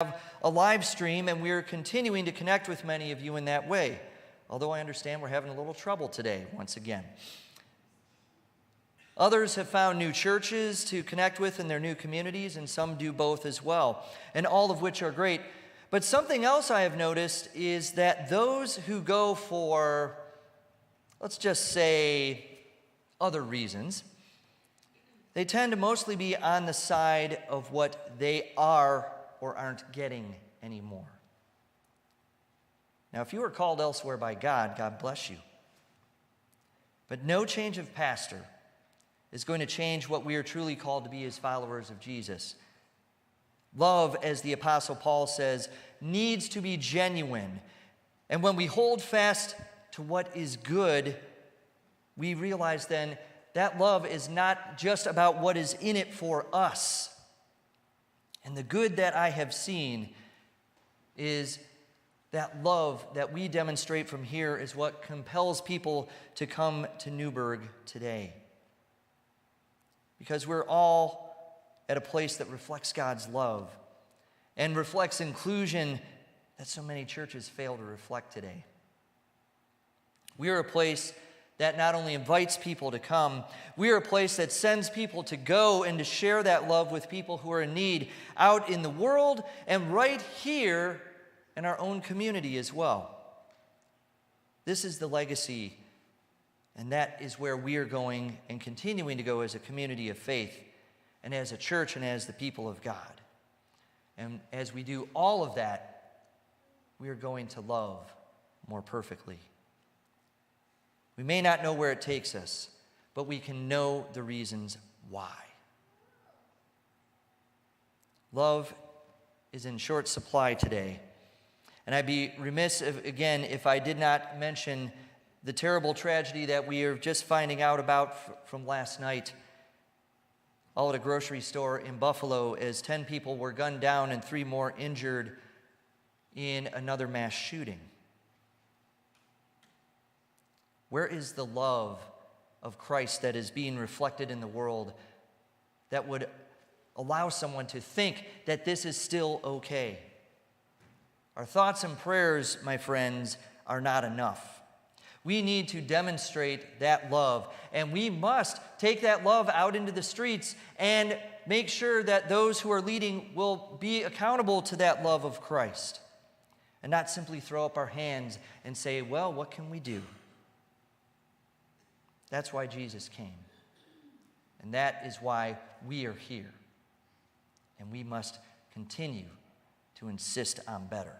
a live stream, and we're continuing to connect with many of you in that way. Although I understand we're having a little trouble today, once again. Others have found new churches to connect with in their new communities, and some do both as well, and all of which are great. But something else I have noticed is that those who go for, let's just say, other reasons, they tend to mostly be on the side of what they are or aren't getting anymore. Now, if you are called elsewhere by God, God bless you. But no change of pastor is going to change what we are truly called to be as followers of Jesus. Love, as the Apostle Paul says, needs to be genuine. And when we hold fast to what is good, we realize then that love is not just about what is in it for us. And the good that I have seen is that love that we demonstrate from here is what compels people to come to Newburgh today. Because we're all at a place that reflects God's love and reflects inclusion that so many churches fail to reflect today. We are a place that not only invites people to come, we are a place that sends people to go and to share that love with people who are in need out in the world and right here in our own community as well. This is the legacy, and that is where we are going and continuing to go as a community of faith and as a church and as the people of God. And as we do all of that, we are going to love more perfectly. We may not know where it takes us, but we can know the reasons why. Love is in short supply today. And I'd be remiss, if I did not mention the terrible tragedy that we are just finding out about from last night, all at a grocery store in Buffalo, as 10 people were gunned down and 3 more injured in another mass shooting. Where is the love of Christ that is being reflected in the world that would allow someone to think that this is still okay? Our thoughts and prayers, my friends, are not enough. We need to demonstrate that love, and we must take that love out into the streets and make sure that those who are leading will be accountable to that love of Christ, and not simply throw up our hands and say, well, what can we do? That's why Jesus came. And that is why we are here. And we must continue to insist on better.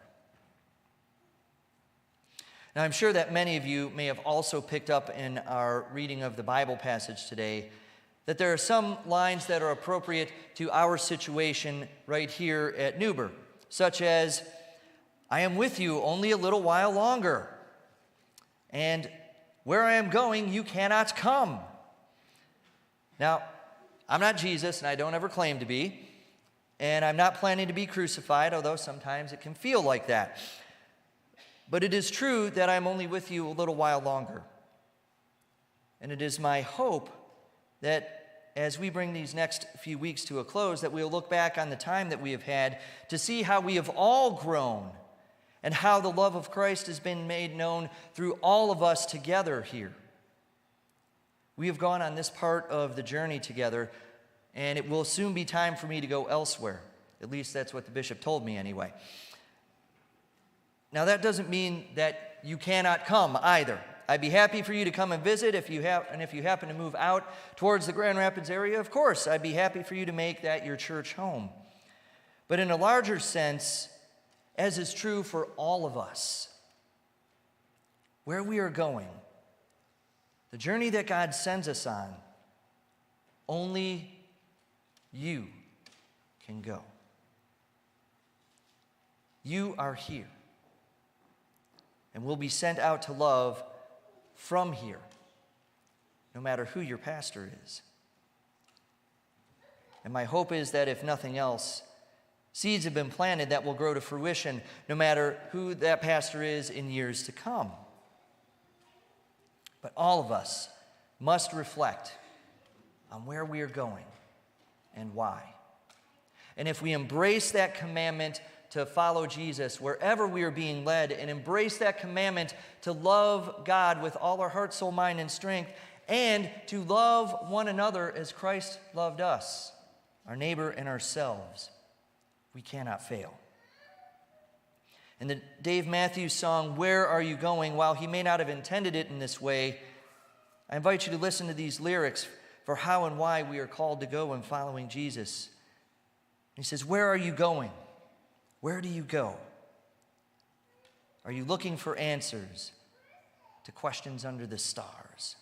Now, I'm sure that many of you may have also picked up in our reading of the Bible passage today that there are some lines that are appropriate to our situation right here at Newburgh, such as, I am with you only a little while longer, and where I am going, you cannot come. Now, I'm not Jesus, and I don't ever claim to be, and I'm not planning to be crucified, although sometimes it can feel like that. But it is true that I'm only with you a little while longer. And it is my hope that as we bring these next few weeks to a close, that we'll look back on the time that we have had to see how we have all grown and how the love of Christ has been made known through all of us together here. We have gone on this part of the journey together, and it will soon be time for me to go elsewhere. At least that's what the bishop told me anyway. Now, that doesn't mean that you cannot come either. I'd be happy for you to come and visit if you happen to move out towards the Grand Rapids area. Of course, I'd be happy for you to make that your church home. But in a larger sense, as is true for all of us, where we are going, the journey that God sends us on, only you can go. You are here, and will be sent out to love from here, no matter who your pastor is. And my hope is that if nothing else, seeds have been planted that will grow to fruition no matter who that pastor is in years to come. But all of us must reflect on where we are going and why. And if we embrace that commandment to follow Jesus wherever we are being led and embrace that commandment to love God with all our heart, soul, mind, and strength, and to love one another as Christ loved us, our neighbor and ourselves. We cannot fail. In the Dave Matthews song, "Where Are You Going?", while he may not have intended it in this way, I invite you to listen to these lyrics for how and why we are called to go in following Jesus. He says, "Where are you going? Where do you go? Are you looking for answers to questions under the stars?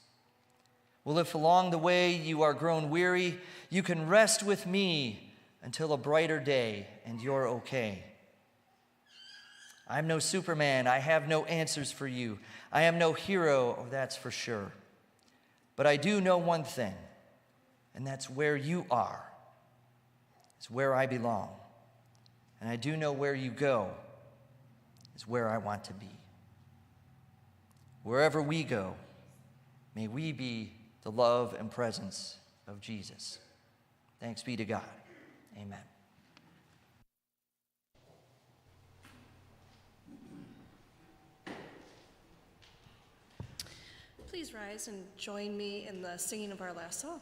Well, if along the way you are grown weary, you can rest with me until a brighter day and you're okay. I'm no Superman. I have no answers for you. I am no hero, oh, that's for sure. But I do know one thing, and that's where you are. It's where I belong. And I do know where you go is where I want to be. Wherever we go, may we be the love and presence of Jesus. Thanks be to God. Amen." Please rise and join me in the singing of our last song.